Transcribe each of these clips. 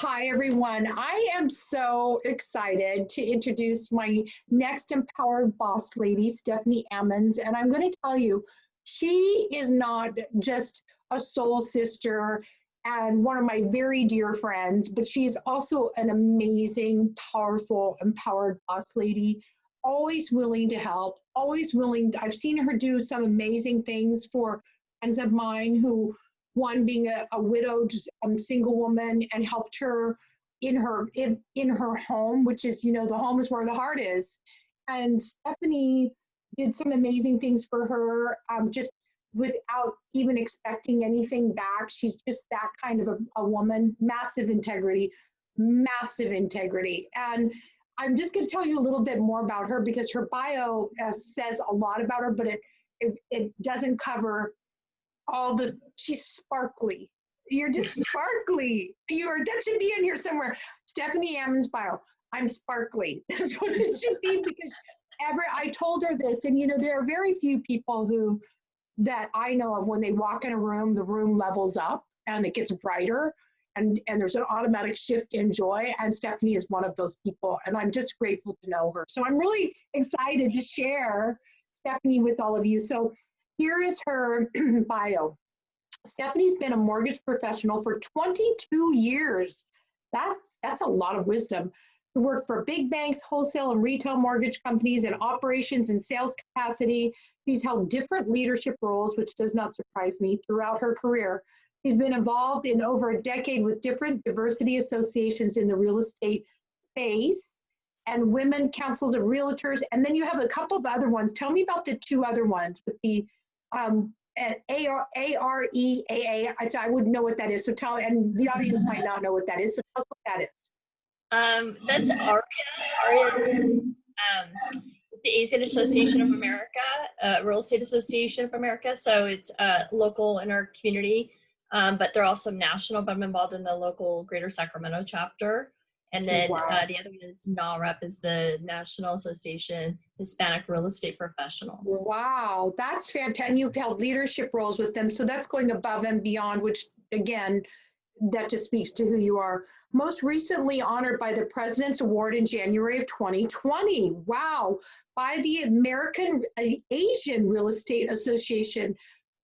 Hi, everyone. I am so excited to introduce my next empowered boss lady, Stephanie Ammons. And I'm going to tell you, she is not just a soul sister and one of my very dear friends, but she is also an amazing, powerful, empowered boss lady, always willing to help, always willing. I've seen her do some amazing things for friends of mine who one being a widowed single woman and helped her in her home, which is, the home is where the heart is. And Stephanie did some amazing things for her, just without even expecting anything back. She's just that kind of a woman. Massive integrity, massive integrity. And I'm just going to tell you a little bit more about her because her bio says a lot about her, but it doesn't cover she's sparkly. You're just sparkly. That should be in here somewhere. Stephanie Ammons bio. I'm sparkly. That's what it should be because I told her this, and there are very few people that I know of when they walk in a room, the room levels up and it gets brighter and there's an automatic shift in joy. And Stephanie is one of those people. And I'm just grateful to know her. So I'm really excited to share Stephanie with all of you. So here is her bio. Stephanie's been a mortgage professional for 22 years. That's a lot of wisdom. She worked for big banks, wholesale and retail mortgage companies in operations and sales capacity. She's held different leadership roles, which does not surprise me, throughout her career. She's been involved in over a decade with different diversity associations in the real estate space and women councils of realtors. And then you have a couple of other ones. Tell me about the two other ones with the AREAA. I wouldn't know what that is. So and the audience might not know what that is. So tell us what that is. That's AREAA. AREAA, the Asian Association of America, Real Estate Association of America. So it's local in our community, but they're also national. But I'm involved in the local Greater Sacramento chapter. And then Wow. The other one is NAHREP, is the National Association Hispanic Real Estate Professionals. Wow, that's fantastic. And you've held leadership roles with them. So that's going above and beyond, which again, that just speaks to who you are. Most recently honored by the President's Award in January of 2020. Wow, by the American Asian Real Estate Association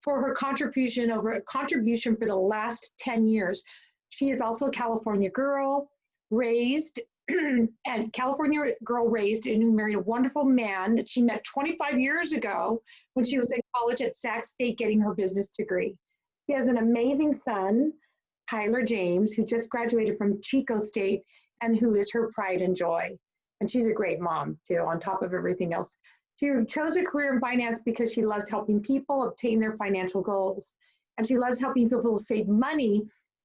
for her contribution for the last 10 years. She is also a California girl, raised and who married a wonderful man that she met 25 years ago when she was in college at Sac State getting her business degree. She has an amazing son, Tyler James, who just graduated from Chico State and who is her pride and joy. And she's a great mom too, on top of everything else. She chose a career in finance because she loves helping people obtain their financial goals. And she loves helping people save money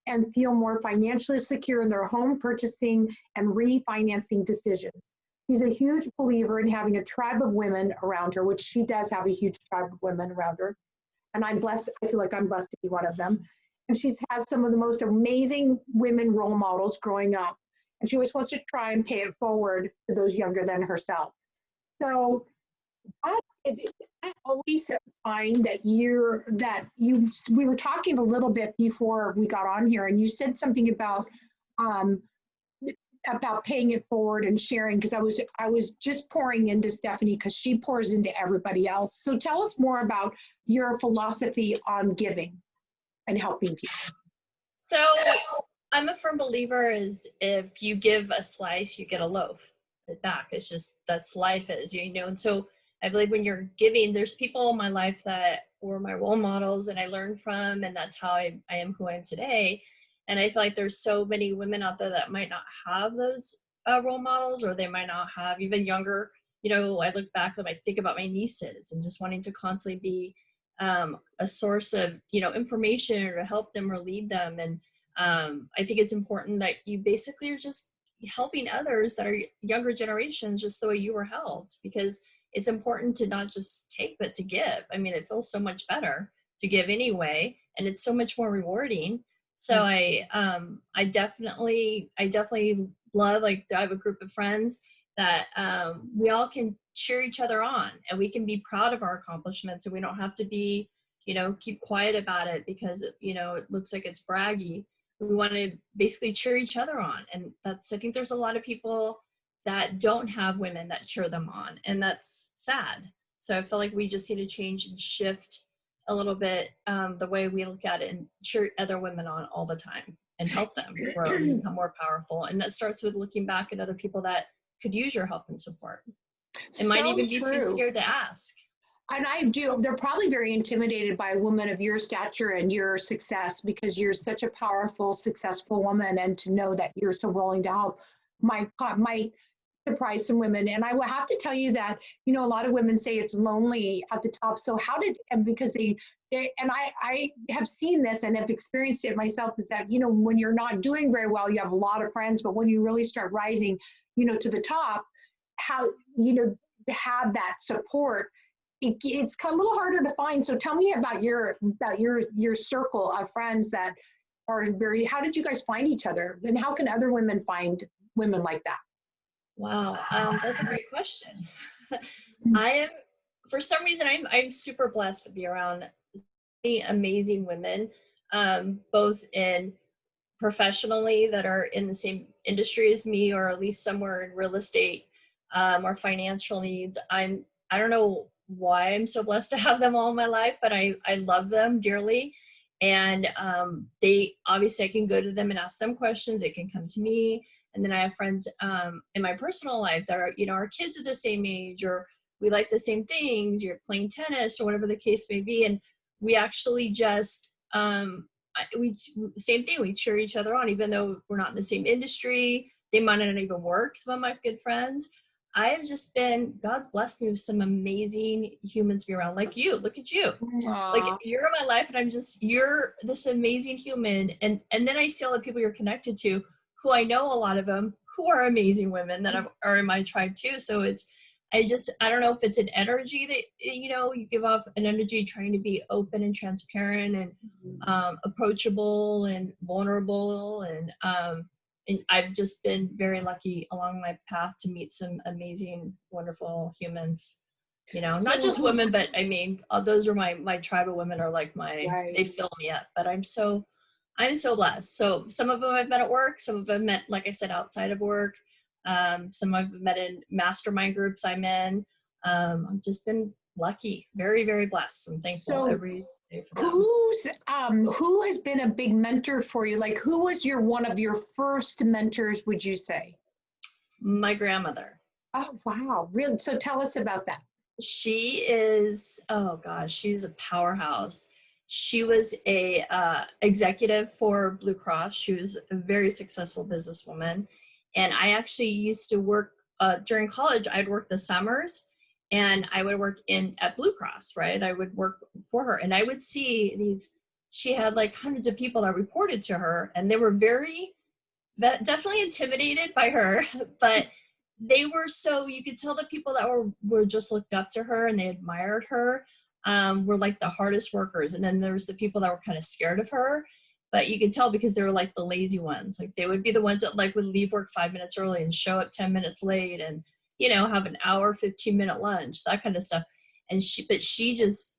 and feel more financially secure in their home purchasing and refinancing decisions. She's a huge believer in having a tribe of women around her, which she does have a huge tribe of women around her. And I'm blessed, I feel like I'm blessed to be one of them. And she has some of the most amazing women role models growing up. And she always wants to try and pay it forward to those younger than herself. So I always find that we were talking a little bit before we got on here, and you said something about paying it forward and sharing, because I was just pouring into Stephanie because she pours into everybody else. So tell us more about your philosophy on giving and helping people. So I'm a firm believer is if you give a slice, you get a loaf back. It's just, that's life is, and so I believe when you're giving, there's people in my life that were my role models and I learned from, and that's how I am who I am today. And I feel like there's so many women out there that might not have those role models, or they might not have even younger, I look back and I think about my nieces and just wanting to constantly be a source of, information or to help them or lead them. And I think it's important that you basically are just helping others that are younger generations just the way you were helped, because it's important to not just take, but to give. I mean, it feels so much better to give anyway, and it's so much more rewarding. So I definitely love, I have a group of friends that we all can cheer each other on, and we can be proud of our accomplishments, and we don't have to be, keep quiet about it because, it looks like it's braggy. We want to basically cheer each other on. And that's, I think there's a lot of people that don't have women that cheer them on, and that's sad. So I feel like we just need to change and shift a little bit the way we look at it and cheer other women on all the time and help them grow and become more powerful. And that starts with looking back at other people that could use your help and support. And might even be too scared to ask. And I do, they're probably very intimidated by a woman of your stature and your success, because you're such a powerful, successful woman. And to know that you're so willing to help might surprise some women. And I will have to tell you that, you know, a lot of women say it's lonely at the top. So how did, and because they and I have seen this and have experienced it myself, is that, you know, when you're not doing very well, you have a lot of friends, but when you really start rising, you know, to the top, how, you know, to have that support, it's a little harder to find. So tell me about your circle of friends that are very, how did you guys find each other, and how can other women find women like that? Wow, that's a great question. I am, for some reason, I'm super blessed to be around amazing women, both in professionally that are in the same industry as me, or at least somewhere in real estate, or financial needs. I don't know why I'm so blessed to have them all in my life, but I love them dearly. And they, obviously I can go to them and ask them questions. They can come to me. And then I have friends in my personal life that are, you know, our kids are the same age, or we like the same things, you're playing tennis or whatever the case may be. And we actually just, same thing, we cheer each other on, even though we're not in the same industry. They might not even work, some of my good friends. I have just been, God's blessed me with some amazing humans to be around, like you. Look at you. Aww. Like, you're in my life, and you're this amazing human. And then I see all the people you're connected to, who I know, a lot of them who are amazing women that are in my tribe too. So I don't know if it's an energy that, you know, you give off an energy trying to be open and transparent and approachable and vulnerable. And I've just been very lucky along my path to meet some amazing, wonderful humans, you know, not just women, but I mean, those are my tribe of women are like they fill me up, but I'm so blessed. So some of them I've met at work, some of them met, like I said, outside of work. Some I've met in mastermind groups I'm in. I've just been lucky, very, very blessed. I'm thankful every day for them. Who has been a big mentor for you? Like, who was one of your first mentors, would you say? My grandmother. Oh, wow. Really? So tell us about that. She is, oh gosh, she's a powerhouse. She was a executive for Blue Cross. She was a very successful businesswoman. And I actually used to work during college. I'd work the summers, and I would work at Blue Cross, right? I would work for her, and I would see she had like hundreds of people that reported to her, and they were definitely intimidated by her, but they were you could tell the people that were just looked up to her and they admired her were like the hardest workers. And then there was the people that were kind of scared of her. But you could tell because they were like the lazy ones. Like, they would be the ones that like would leave work 5 minutes early and show up 10 minutes late, and, you know, have an hour, 15-minute lunch, that kind of stuff. And she just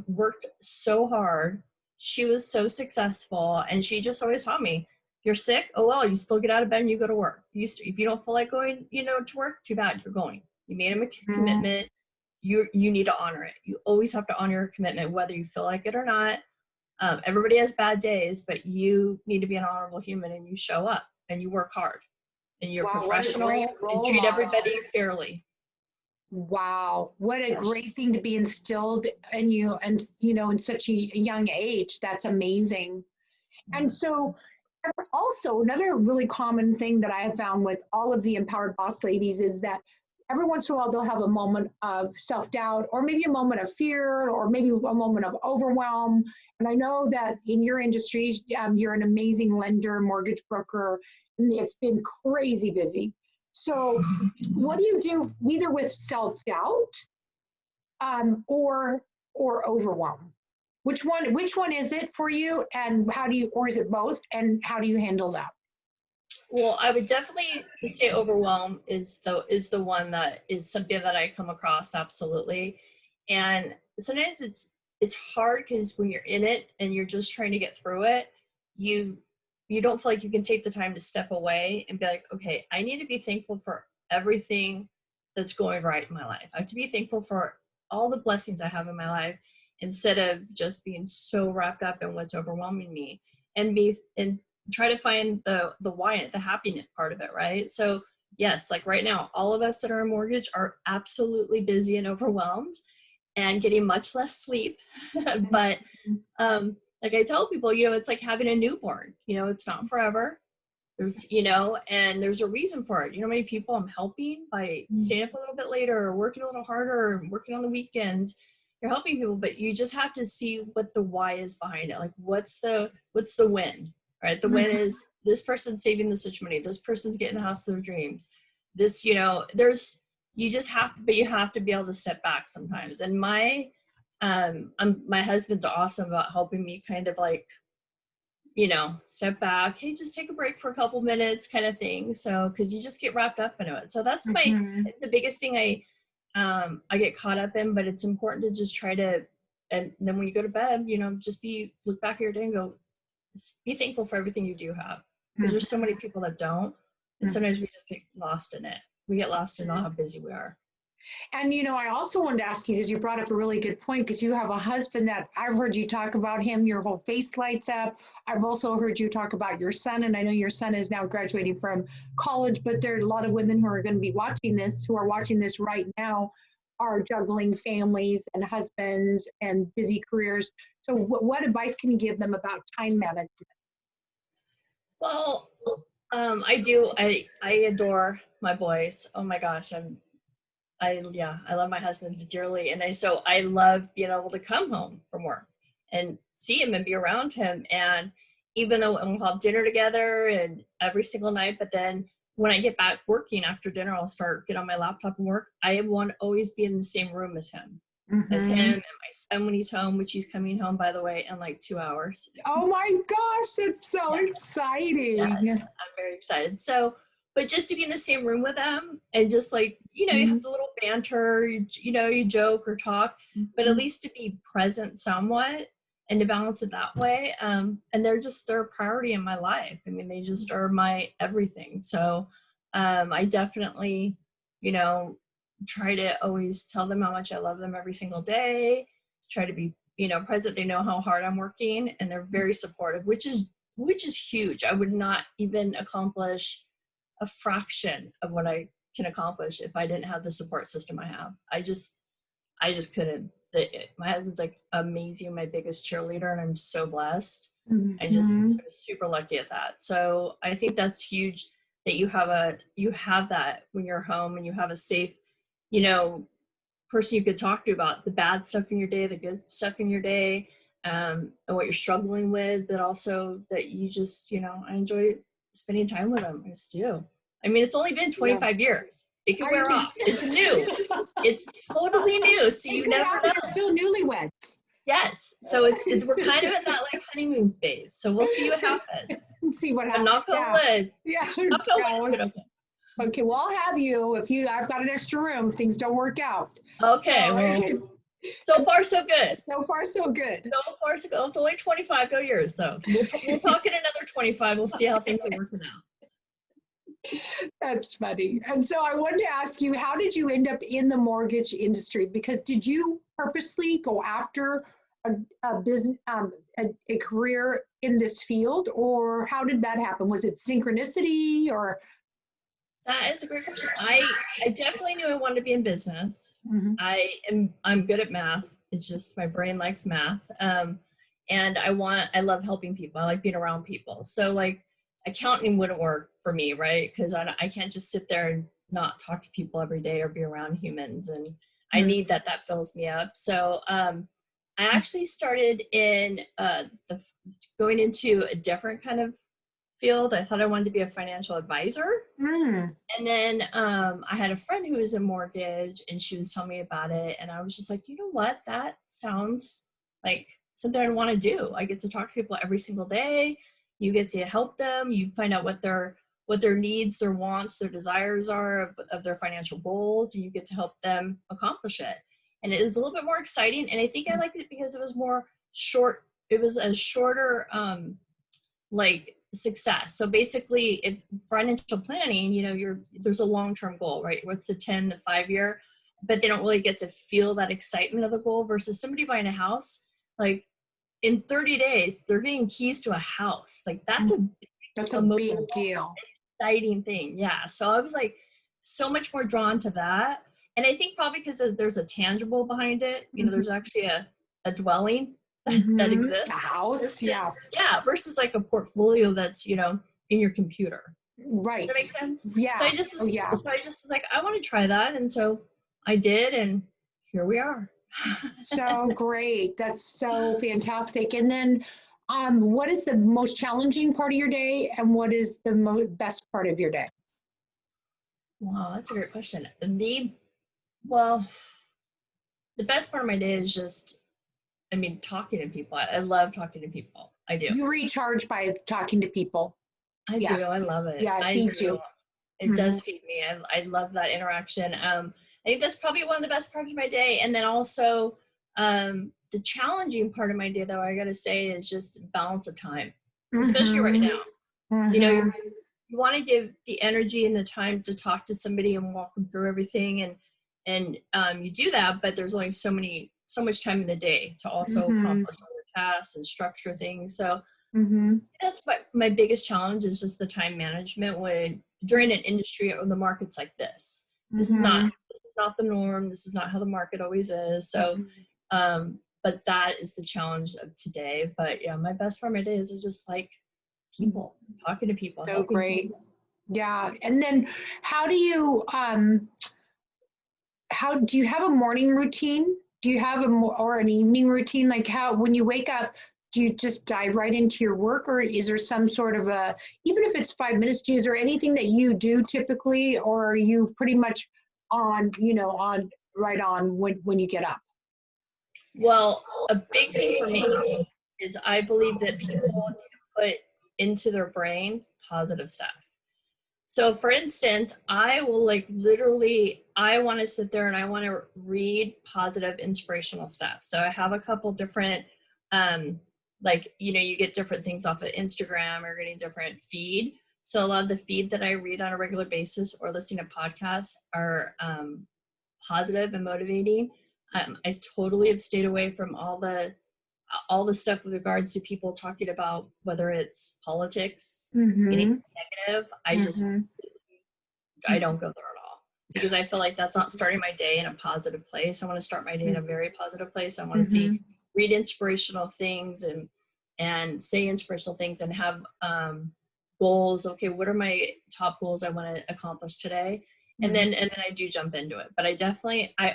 worked so hard. She was so successful, and she just always taught me, you're sick, oh well, you still get out of bed and you go to work. If you don't feel like going, you know, to work, too bad, you're going. You made a commitment. You need to honor it. You always have to honor your commitment, whether you feel like it or not. Everybody has bad days, but you need to be an honorable human, and you show up and you work hard and you're professional and treat everybody fairly. Wow. What a great thing to be instilled in you, and, you know, in such a young age. That's amazing. And so also another really common thing that I have found with all of the Empowered Boss ladies is that every once in a while they'll have a moment of self-doubt, or maybe a moment of fear, or maybe a moment of overwhelm. And I know that in your industries, you're an amazing lender, mortgage broker, and it's been crazy busy. So what do you do either with self-doubt or overwhelm? Which one is it for you, and or is it both, and how do you handle that? Well, I would definitely say overwhelm is the one that is something that I come across, absolutely. And sometimes it's hard because when you're in it and you're just trying to get through it, you you don't feel like you can take the time to step away and be like, okay, I need to be thankful for everything that's going right in my life. I have to be thankful for all the blessings I have in my life instead of just being so wrapped up in what's overwhelming me, and try to find the why, the happiness part of it, right? So yes, like right now, all of us that are in mortgage are absolutely busy and overwhelmed and getting much less sleep. But like I tell people, it's like having a newborn, it's not forever. There's, and there's a reason for it. You know how many people I'm helping by staying up a little bit later or working a little harder or working on the weekends? You're helping people, but you just have to see what the why is behind it. Like what's the win, right? The win is this person's saving this much money. This person's getting the house of their dreams. This, you have to be able to step back sometimes. And my husband's awesome about helping me kind of like, step back, hey, just take a break for a couple minutes kind of thing. So, cause you just get wrapped up into it. So that's the biggest thing I get caught up in, but it's important to just try to, and then when you go to bed, just look back at your day and go, be thankful for everything you do have. Because there's so many people that don't. And sometimes we just get lost in it. We get lost in all how busy we are. And, I also wanted to ask you, because you brought up a really good point, because you have a husband that I've heard you talk about him, your whole face lights up. I've also heard you talk about your son, and I know your son is now graduating from college, but there are a lot of women who are going to be watching this right now, are juggling families and husbands and busy careers. So what advice can you give them about time management? Well, I do. I adore my boys. Oh my gosh. I love my husband dearly. And so I love being able to come home from work and see him and be around him. And even though we'll have dinner together and every single night, but then when I get back working after dinner, I'll get on my laptop and work. I want to always be in the same room as him and my son when he's home, which he's coming home, by the way, in like 2 hours. Oh my gosh, that's so exciting. Yes, I'm very excited. So, but just to be in the same room with them and just like, you have a little banter, you joke or talk, but at least to be present somewhat and to balance it that way. And they're a priority in my life. I mean, they just are my everything. So I definitely, try to always tell them how much I love them every single day, try to be, present. They know how hard I'm working and they're very supportive, which is huge. I would not even accomplish a fraction of what I can accomplish if I didn't have the support system I have. I just couldn't. My husband's like amazing, my biggest cheerleader, and I'm so blessed. I'm super lucky at that. So I think that's huge that you have that when you're home and you have a safe, person you could talk to about the bad stuff in your day, the good stuff in your day, and what you're struggling with, but also that you just, I enjoy spending time with them. I just do. I mean, it's only been 25 years. It could wear off. It's new. It's totally new. So you never know. Still newlyweds. Yes. So we're kind of in that like honeymoon phase. So we'll see what happens. See what happens. I'm not going to live. Yeah. Knock on wood. Okay. Well, I'll have you I've got an extra room if things don't work out. Okay. So far, so good. So far, so good. So far, so good. It's only 25 years, though. We'll talk in another 25. We'll see how things are working out. That's funny. And so I wanted to ask you, how did you end up in the mortgage industry? Because did you purposely go after a business, a career in this field, or how did that happen? Was it synchronicity or? That is a great question. I definitely knew I wanted to be in business. I'm good at math. It's just my brain likes math. And I love helping people. I like being around people. So like accounting wouldn't work for me, right? Because I can't just sit there and not talk to people every day or be around humans. And I need that fills me up. So I actually started in going into a different kind of field. I thought I wanted to be a financial advisor. And then I had a friend who was in mortgage and she was telling me about it. And I was just like, you know what? That sounds like something I want to do. I get to talk to people every single day. You get to help them. You find out what their needs, their wants, their desires are of their financial goals. And you get to help them accomplish it. And it was a little bit more exciting. And I think I liked it because it was more short. It was a shorter, like success. So basically, if financial planning, there's a long-term goal, right? What's the 10, the 5-year, but they don't really get to feel that excitement of the goal versus somebody buying a house, like in 30 days, they're getting keys to a house. Like that's a big deal. Exciting thing. Yeah. So I was like so much more drawn to that. And I think probably because there's a tangible behind it, there's actually a dwelling that exists. A house. Versus, versus like a portfolio that's, in your computer. Right. Does that make sense? Yeah. So I just was like, I want to try that. And so I did, and here we are. So great. That's so fantastic. And then what is the most challenging part of your day, and what is the best part of your day? Wow, that's a great question. The best part of my day is just, talking to people. I love talking to people. I do. You recharge by talking to people. I do. I love it. Yeah, I me do. Too. It does feed me. I love that interaction. I think that's probably one of the best parts of my day. And then also the challenging part of my day, though, I got to say, is just balance of time, especially right now. You want to give the energy and the time to talk to somebody and walk them through everything. And you do that, but there's only so much time in the day to also accomplish other tasks and structure things. So that's what my biggest challenge is, just the time management during an industry or the markets like this. This is not the norm. This is not how the market always is. So, but that is the challenge of today. But yeah, my best part of my day is just like people, talking to people. So great. People. Yeah. And then how do you have a morning routine? Do you have or an evening routine? Like when you wake up, do you just dive right into your work, or is there some sort of even if it's 5 minutes, is there anything that you do typically, or are you pretty much on when you get up? Well, a big thing for me is I believe that people need to put into their brain positive stuff. So for instance, I will I want to sit there and I want to read positive, inspirational stuff. So I have a couple different, you get different things off of Instagram or getting different feed. So a lot of the feed that I read on a regular basis or listening to podcasts are positive and motivating. I totally have stayed away from all the stuff with regards to people talking about whether it's politics, anything negative. I don't go there at all, because I feel like that's not starting my day in a positive place. I want to start my day in a very positive place. I want to read inspirational things and say inspirational things and have goals. Okay, what are my top goals I want to accomplish today? And then I do jump into it. But I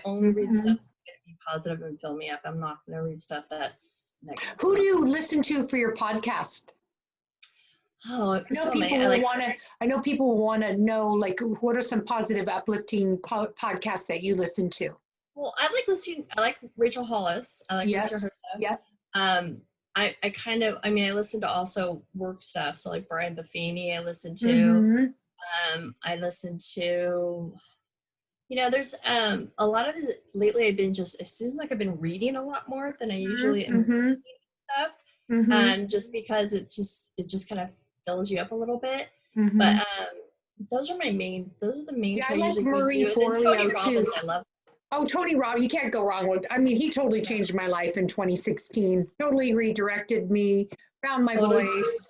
only read stuff that's going to be positive and fill me up. I'm not going to read stuff that's negative. Who do you listen to for your podcast? Oh, I know people will want to know, like, what are some positive, uplifting podcasts that you listen to? Well, I like Rachel Hollis. I like listening to her stuff. Yeah. I listen to also work stuff. So like Brian Buffini, I listen to. I listen to, there's a lot of it lately. It seems like I've been reading a lot more than I usually am reading stuff. Just because it just kind of fills you up a little bit. But those are the main Yeah, I like Marie Forleo too. I love. Oh, Tony Robbins, you can't go wrong with. He totally changed my life in 2016. Totally redirected me, found my voice.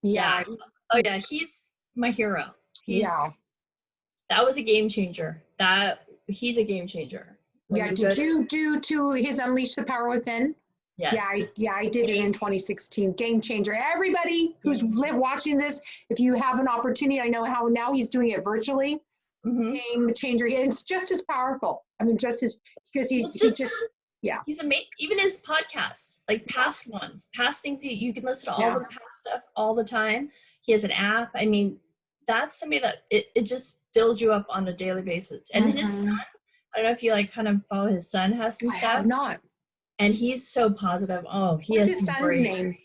Yeah. Oh yeah, he's my hero. That was a game changer. He's a game changer. Did you do to his Unleash the Power Within? Yes. I did it in 2016. Game changer. Everybody who's watching this, if you have an opportunity, I know how now he's doing it virtually. Game changer. And it's just as powerful. Because he's amazing. Even his podcast, like past things that you can listen to all the past stuff all the time. He has an app. That's somebody that it just fills you up on a daily basis. And then his son, I don't know if you kind of follow his son, has some stuff. I have not. And he's so positive. Oh, What's his son's name?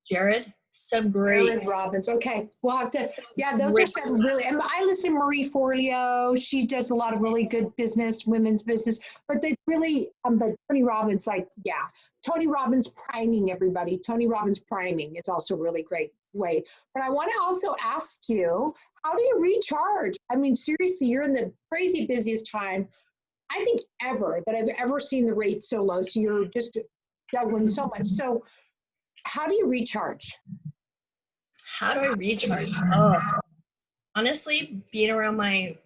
Jared. Some great. Jared Robbins. Okay. We'll have to, those are some really, and I listen to Marie Forleo. She does a lot of really good women's business, but they really, but Tony Robbins, Tony Robbins priming everybody. Tony Robbins priming is also really great. way. But I want to also ask you, how do you recharge? I mean, seriously, you're in the crazy busiest time, I think, ever, that I've ever seen the rate so low. So you're just juggling so much. So how do you recharge? How do I recharge? Oh, honestly, being around my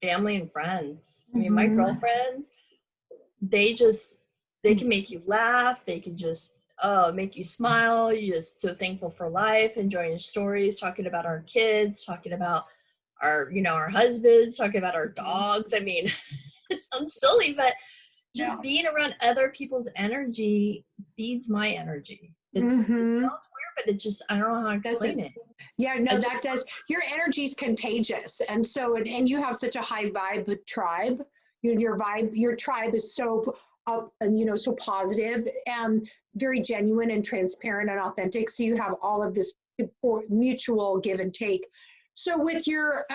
family and friends. I mean, my girlfriends, they can make you laugh. They can just make you smile. You're just so thankful for life, enjoying stories, talking about our kids, talking about our husbands, talking about our dogs. I mean, it sounds silly, but just being around other people's energy feeds my energy. It sounds weird, but it's just, I don't know how to explain it. Yeah, no, that does. Your energy is contagious. And so, and you have such a high vibe with tribe. Your tribe is so up and, so positive and very genuine and transparent and authentic. So you have all of this mutual give and take. So with your,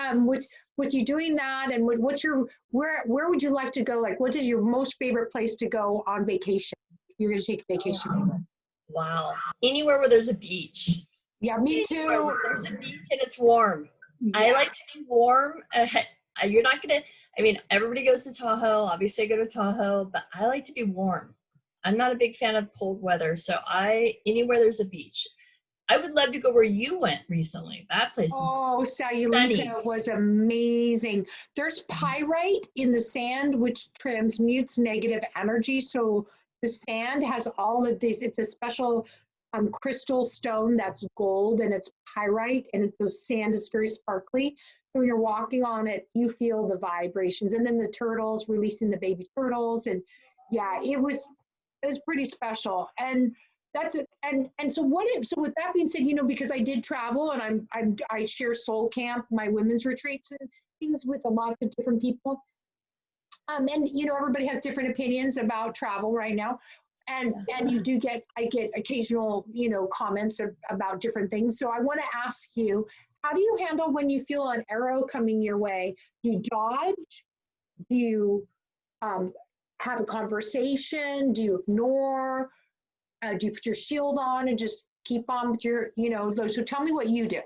with you doing that, and where would you like to go? Like, what is your most favorite place to go on vacation? You're going to take a vacation. Wow. Anywhere where there's a beach. Yeah, me too. Anywhere where there's a beach and it's warm. Yeah. I like to be warm. You're not going to, I mean, everybody goes to Tahoe. Obviously I go to Tahoe, but I like to be warm. I'm not a big fan of cold weather. So anywhere there's a beach. I would love to go where you went recently. That place is Sayulita was amazing. There's pyrite in the sand, which transmutes negative energy. So the sand has all of these. It's a special crystal stone that's gold, and it's pyrite, and the sand is very sparkly. So when you're walking on it, you feel the vibrations. And then the turtles, releasing the baby turtles, and yeah, it was pretty special. And that's it. And so so with that being said, because I did travel, and I share Soul Camp, my women's retreats and things, with a lot of different people. And everybody has different opinions about travel right now. And I get occasional, comments about different things. So I want to ask you, how do you handle when you feel an arrow coming your way? Do you dodge? Do you have a conversation? Do you ignore? Do you put your shield on and just keep on with your, so tell me what you do.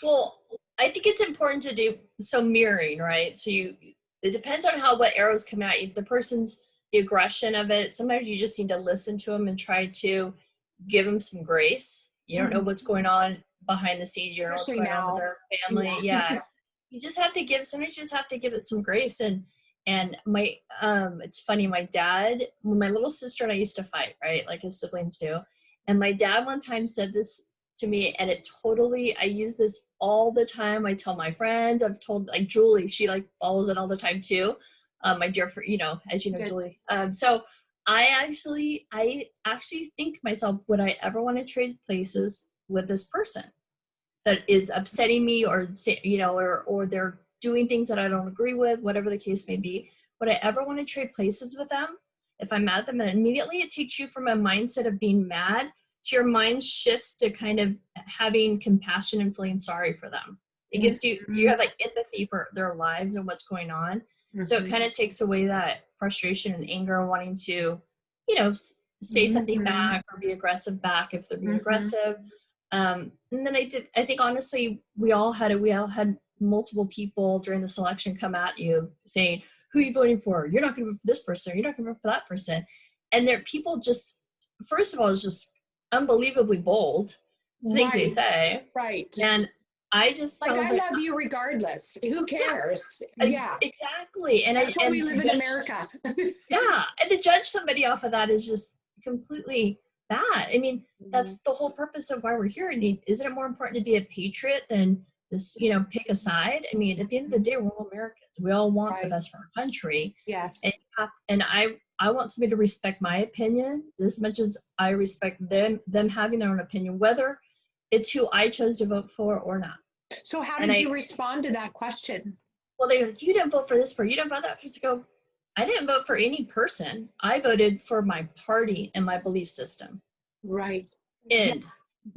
Well, I think it's important to do mirroring, right? So it depends on what arrows come at you. If the aggression of it, sometimes you just need to listen to them and try to give them some grace. You don't know what's going on behind the scenes. You don't know what's going on with their family. Yeah. You just have to sometimes you just have to give it some grace. And my, it's funny, my dad, my little sister and I used to fight, right? Like his siblings do. And my dad one time said this to me, and I use this all the time. I tell my friends, I've told like Julie, she like follows it all the time too. My dear friend, as you know, Julie. So I actually think myself, would I ever want to trade places with this person that is upsetting me, or they're doing things that I don't agree with, whatever the case may be? Would I ever want to trade places with them if I'm mad at them? And immediately it takes you from a mindset of being mad to your mind shifts to kind of having compassion and feeling sorry for them. It gives you have like empathy for their lives and what's going on. So it kind of takes away that frustration and anger and wanting to, say something back or be aggressive back if they're being aggressive. And then I think honestly, we all had multiple people during the selection come at you saying, who are you voting for? You're not going to vote for this person. You're not going to vote for that person. And people just, first of all, is just unbelievably bold things they say. Right. And I just I love you regardless. Who cares? Yeah. Exactly. And that's why we live in America. Yeah. And to judge somebody off of that is just completely bad. I mean, that's the whole purpose of why we're here. And isn't it more important to be a patriot than this, pick a side? I mean, at the end of the day, we're all Americans. We all want the best for our country. Yes. And I want somebody to respect my opinion as much as I respect them having their own opinion, whether it's who I chose to vote for or not. So how did you respond to that question? Well, they go, you didn't vote for this person, you didn't vote that person. Go, I didn't vote for any person. I voted for my party and my belief system. Right. End.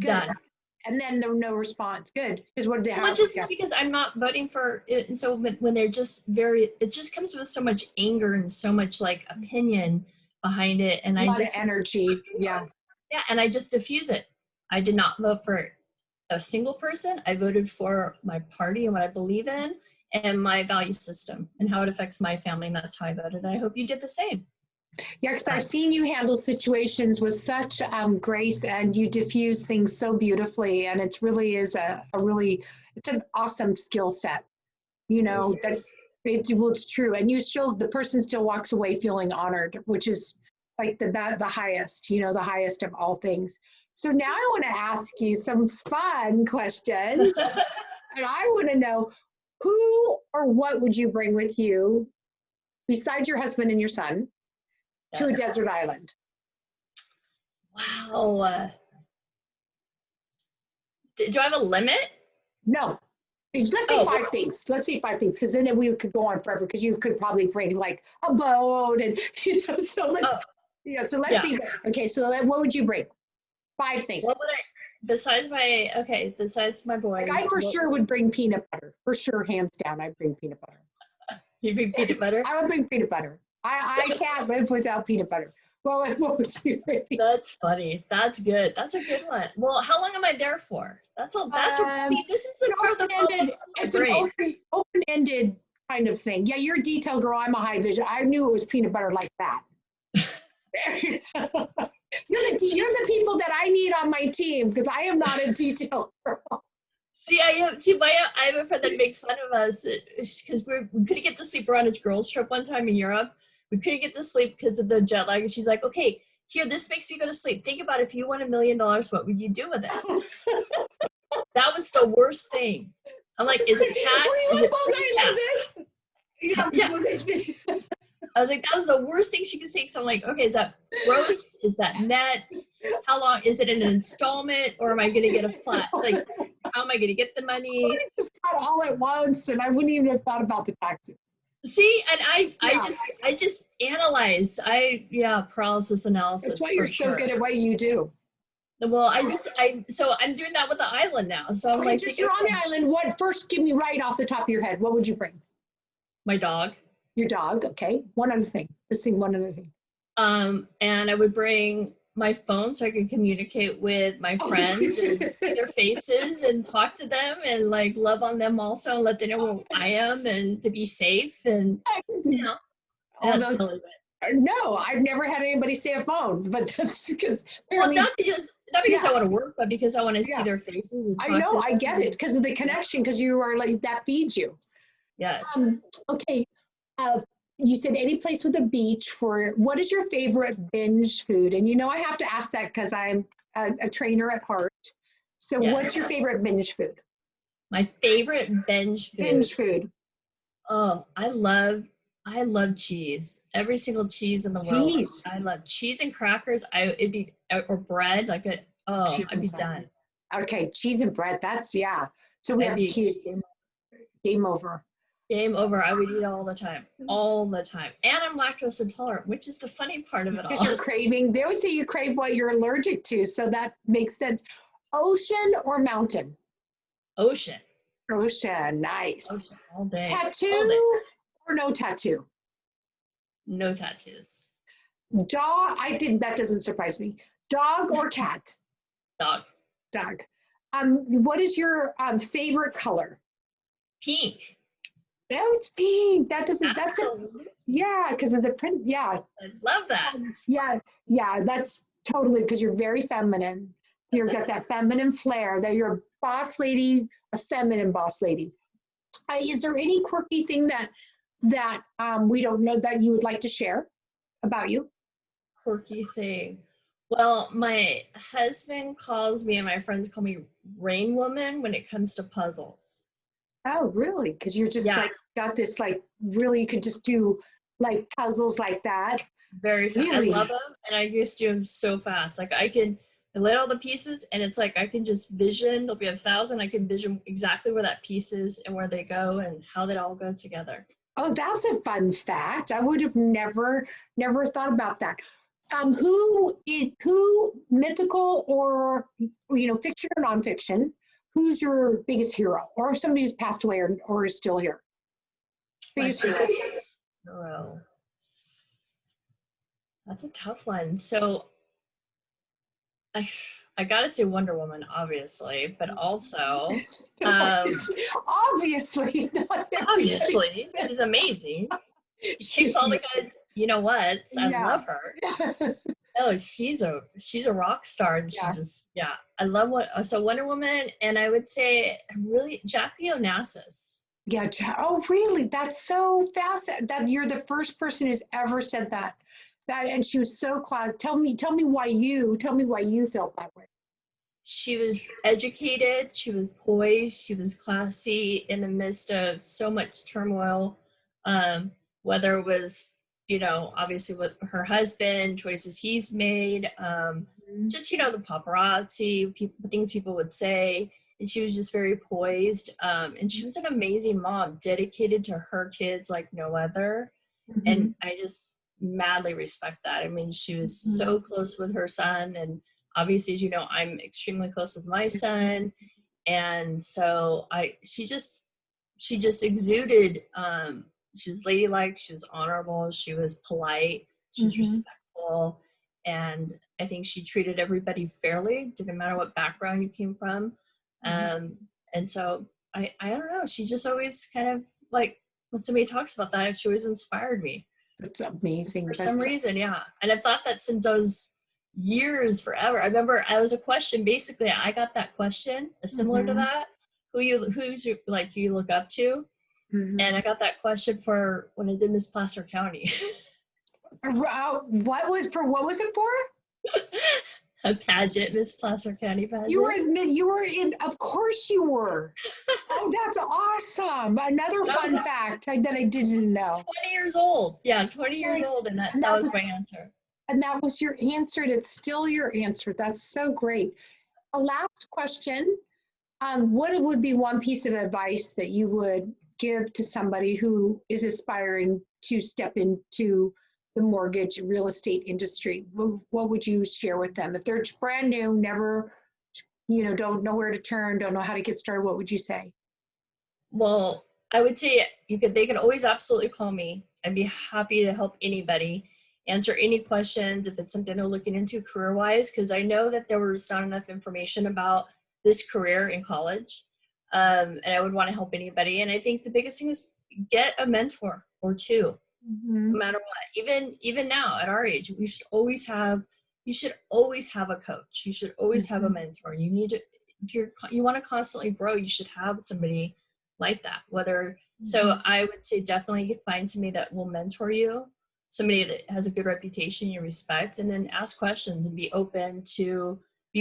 Done. And then there was no response. Good. Because what did they have? Well, just because I'm not voting for it. And so when they're just it just comes with so much anger and so much like opinion behind it. And a lot of energy. Yeah. Yeah. And I just diffuse it. I did not vote for a single person. I voted for my party and what I believe in and my value system and how it affects my family. And that's how I voted. And I hope you did the same. Yeah, because I've seen you handle situations with such grace, and you diffuse things so beautifully. And it really is it's an awesome skill set. You know, it's true. And the person still walks away feeling honored, which is like the highest, you know, the highest of all things. So now I want to ask you some fun questions. And I want to know, who or what would you bring with you besides your husband and your son to a desert island? Wow. Do I have a limit? No. Let's say 5 things. Let's say 5 things, because then we could go on forever, because you could probably bring like a boat and, you know, so let's see. Okay, so what would you bring? 5 things. What would I, besides my boys? Like I for sure would bring peanut butter. For sure, hands down, I'd bring peanut butter. You bring peanut butter? I would bring peanut butter. I can't live without peanut butter. Well, what would you bring? That's funny. That's good. That's a good one. Well, how long am I there for? See, this is the part of the it's an open-ended kind of thing. Yeah, you're a detail girl. I'm a high vision. I knew it was peanut butter like that. You're the people that I need on my team, because I am not a detail girl. See, I have a friend that makes fun of us because we couldn't get to sleep. We're on a girls trip one time in Europe. We couldn't get to sleep because of the jet lag. And she's like, okay, here, this makes me go to sleep. Think about if you won $1 million, what would you do with it? That was the worst thing. I'm like, is it tax? Is it pre-tax? Yeah. I was like, that was the worst thing she could say. So I'm like, okay, is that gross? Is that net? How long? Is it an installment? Or am I going to get a flat? Like, how am I going to get the money? I just got all at once, and I wouldn't even have thought about the taxes. See, and I just analyze. Paralysis analysis. That's why you're so good at what you do. Well, so I'm doing that with the island now. So I'm like, you're on the island. What first? Give me right off the top of your head. What would you bring? My dog. Your dog. Okay. One other thing. Let's see. One other thing. And I would bring my phone so I could communicate with my friends and see their faces and talk to them and like love on them also and let them know who I am and to be safe and, you know. No, I've never had anybody say a phone, but that's because. Well, not because I want to work, but because I want to see their faces. And I know, I get it, because of the connection, because you are like, that feeds you. Yes. Okay. You said any place with a beach. What is your favorite binge food? And you know, I have to ask that because I'm a trainer at heart. So what's your favorite binge food? My favorite binge food. Binge food. Oh, I love cheese. Every single cheese in the world. Cheese. I love cheese and crackers. Or bread. I'd be done. Okay, cheese and bread. That's So we have to keep game over. Game over. I would eat all the time. All the time. And I'm lactose intolerant, which is the funny part of it all. Because you're craving. They always say you crave what you're allergic to, so that makes sense. Ocean or mountain? Ocean. Nice. Ocean all day. Tattoo all day. Or no tattoo? No tattoos. Dog. That doesn't surprise me. Dog or cat? Dog. What is your favorite color? Pink. No, it's pink. That's because of the print. Yeah. I love that. Yeah, that's totally, because you're very feminine. You've got that feminine flair, that you're a boss lady, a feminine boss lady. Is there any quirky thing that we don't know that you would like to share about you? Quirky thing. Well, my husband calls me and my friends call me Rain Woman when it comes to puzzles. Oh, really? Because you're just like got this like really, you could just do like puzzles like that. Very fast. Really? I love them, and I just do them so fast. Like I lay all the pieces, and it's like I can just vision. There'll be 1,000. I can vision exactly where that piece is and where they go and how they all go together. Oh, that's a fun fact. I would have never thought about that. Who mythical or fiction or nonfiction? Who's your biggest hero, or somebody who's passed away or is still here? Biggest hero. That's a tough one. So I I gotta say Wonder Woman, obviously, but also, um, Obviously, not everybody. obviously, she's amazing. She kicks She's all the good, you know what? I yeah. love her. No, she's a rock star, and Yeah. she's just, yeah. I love so Wonder Woman, and I would say really Jackie Onassis. Yeah. Oh, really? That's so fascinating that you're the first person who's ever said that. That and she was so class. Tell me why you felt that way. She was educated, she was poised, she was classy in the midst of so much turmoil, whether it was, obviously with her husband, choices he's made, Mhm. just, the paparazzi, things people would say. And she was just very poised. And she was an amazing mom, dedicated to her kids like no other. And Mhm. I just madly respect that. I mean, she was Mhm. so close with her son, and obviously, as you know, I'm extremely close with my son, and so she just exuded. She was ladylike, she was honorable, she was polite, she was Mhm. respectful, and I think she treated everybody fairly, didn't matter what background you came from. Mhm. um, and so I don't know, she just always kind of like, when somebody talks about that, she always inspired me That's amazing. for some That's reason. Yeah. And I've thought that since I was years, forever. I remember I was a question, basically I got that question similar to mhm. that. Who you look up to? Mhm. And I got that question for when I did Miss Placer County. What was it for? A pageant, Miss Placer County pageant. You were in, of course you were. Oh, that's awesome. Another And I was fun fact that I didn't know. 20 years old. Yeah, 20 years Right. old. And that, And that that was was my answer. and that was your answer. And it's still your answer. That's so great. A last question. What would be one piece of advice that you would give to somebody who is aspiring to step into the mortgage real estate industry? What would you share with them? If they're brand new, never, don't know where to turn, don't know how to get started, what would you say? Well, I would say they can always absolutely call me. I'd be happy to help anybody, answer any questions if it's something they're looking into career wise, because I know that there was not enough information about this career in college. And I would want to help anybody. And I think the biggest thing is get a mentor or two, no Mhm. matter what. Even now at our age, you should always have a coach. You should always have a Mhm. mentor. You need to, if you want to constantly grow, you should have somebody like that. So Mhm. I would say definitely find somebody that will mentor you, somebody that has a good reputation you respect, and then ask questions and be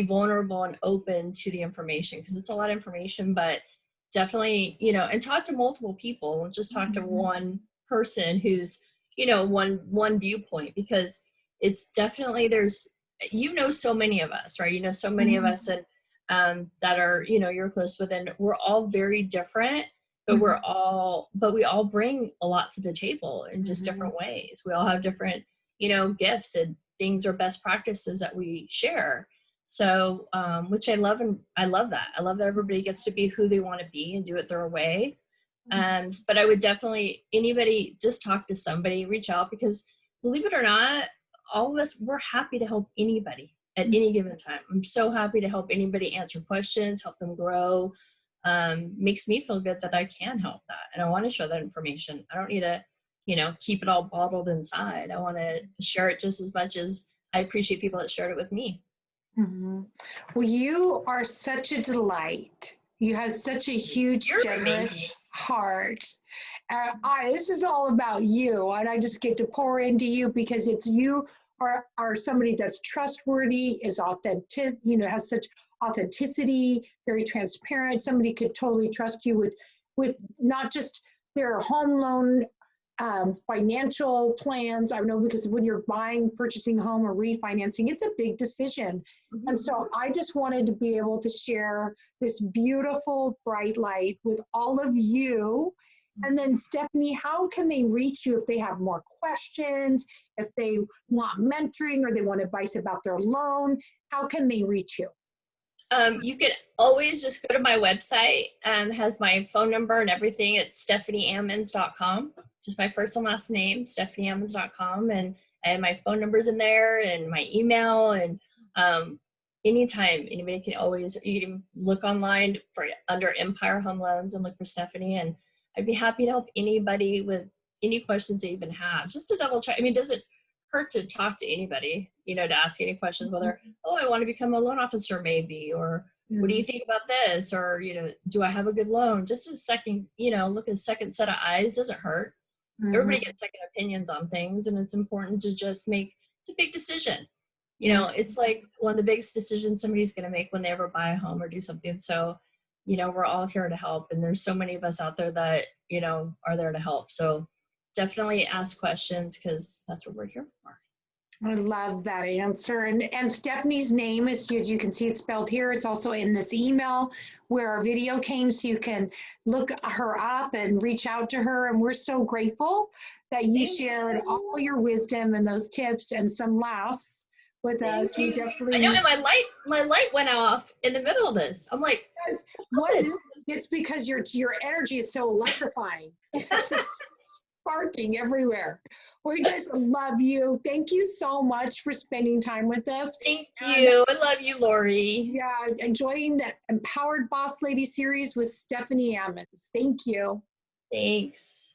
vulnerable and open to the information, because it's a lot of information. But definitely, and talk to multiple people. Don't just talk to Mhm. one person who's, one viewpoint, because it's definitely, so many of us, right? So many of Mhm. us, and that are, you're close with, and we're all very different, but Mhm. we all bring a lot to the table in just Mhm. different ways. We all have different, gifts and things or best practices that we share. So, which I love, and I love that. I love that everybody gets to be who they want to be and do it their way. But I would definitely, anybody, just talk to somebody, reach out, because believe it or not, all of us, we're happy to help anybody at any given time. I'm so happy to help anybody answer questions, help them grow. Makes me feel good that I can help that. And I want to share that information. I don't need to, keep it all bottled inside. I want to share it just as much as I appreciate people that shared it with me. Mhm. Well, you are such a delight. You have such a huge, You're generous amazing. heart. This is all about you, and I just get to pour into you because you are somebody that's trustworthy, is authentic, has such authenticity, very transparent. Somebody could totally trust you with not just their home loan financial plans. I know because when you're purchasing a home or refinancing, it's a big decision. And Mhm. so I just wanted to be able to share this beautiful bright light with all of you. And then Stephanie, how can they reach you if they have more questions, if they want mentoring or they want advice about their loan? How can they reach you? You can always just go to my website, has my phone number and everything. It's stephanieammons.com. Just my first and last name, stephanieammons.com. And I have my phone numbers in there and my email. And anytime, anybody can always, you can look online for under Empire Home Loans and look for Stephanie, and I'd be happy to help anybody with any questions they even have, just to double check. I mean, does it hurt to talk to anybody, you know, to ask any questions, whether, oh, I want to become a loan officer maybe, or what do you think about this? Or, you know, do I have a good loan? Just a second, you know, look at a second set of eyes doesn't hurt. Everybody gets second opinions on things, and it's important to just make, it's a big decision. You know, it's like one of the biggest decisions somebody's going to make when they ever buy a home or do something. So, you know, we're all here to help, and there's so many of us out there that, you know, are there to help. So definitely ask questions, because that's what we're here for. I love that answer. And Stephanie's name is, as you can see, it's spelled here. It's also in this email where our video came, so you can look her up and reach out to her. And we're so grateful that you shared all your wisdom and those tips and some laughs with us. We definitely. I know, and my light went off in the middle of this. I'm like, what is it? It's because your energy is so electrifying. It's just sparking everywhere. We just love you. Thank you so much for spending time with us. Thank you. I love you, Lorri. Yeah, enjoying the Empowered Boss Lady series with Stephanie Ammons. Thank you. Thanks.